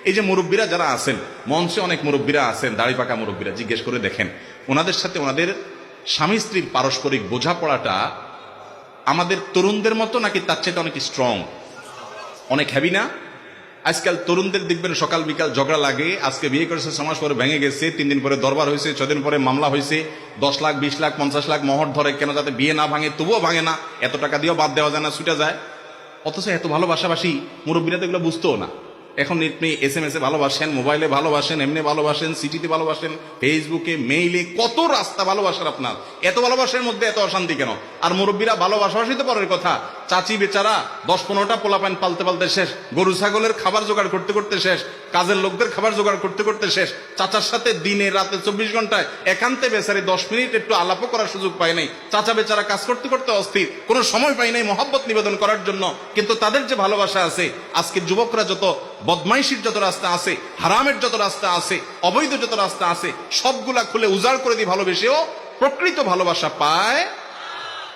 এই যে মুরব্বীরা যারা আছেন, মঞ্চে অনেক মুরব্বীরা আছেন, দাড়ি পাকা মুরব্বীরা, জিজ্ঞেস করে দেখেন ওনাদের সাথে ওনাদের স্বামী স্ত্রীর পারস্পরিক বোঝাপড়াটা আমাদের তরুণদের মতো নাকি তার চাইতে অনেক স্ট্রং, অনেক হেভি না? আজকাল তরুণদের দেখবেন সকাল বিকাল ঝগড়া লাগে, আজকে বিয়ে করেছে 6 মাস পরে ভেঙে গেছে, 3 দিন পরে দরবার হয়েছে, 6 দিন পরে মামলা হয়েছে, 10 লাখ 20 লাখ 50 লাখ মহর ধরে, কেন যাতে বিয়ে না ভাঙে, তবুও ভাঙে না, এত টাকা দিয়েও বাদ দেওয়া যায় না, ছুটে যায়। অথচ এত ভালোবাসাবাসি মুরব্বীরা তো এগুলো বুঝতেও না। এখন আপনি SMS এ ভালোবাসেন, মোবাইলে ভালোবাসেন, এমনি ভালোবাসেন, সিটিতে ভালোবাসেন, ফেসবুকে, মেইলে, কত রাস্তা ভালোবাসার আপনার। এত ভালোবাসার মধ্যে এত অশান্তি কেন? আর মুরব্বীরা ভালোবাসাবাসি তো পরের কথা, চাচি বেচারা 10-15টা পোলাপান পালতে পালতে শেষ, গরু ছাগলের খাবার জোগাড় করতে করতে শেষ, কাজের লোকদের খাবার জোগাড় করতে করতে শেষ, চাচার সাথে দিনে রাতে 24 ঘন্টায় একান্তে বেচারি 10 মিনিট একটু আলাপও করার সুযোগ পায় নাই। চাচা বেচারা কাজ করতে করতে অস্থির, কোনো সময় পায় নাই মহব্বত নিবেদন করার জন্য। কিন্তু তাদের যে ভালোবাসা আছে, আজকের যুবকরা যত বদমাইশির যত রাস্তা আছে, হারামের যত রাস্তা আছে, অবৈধ যত রাস্তা আছে, সবগুলা খুলে উজাড় করে দিয়ে ভালোবেসেও প্রকৃত ভালোবাসা পায়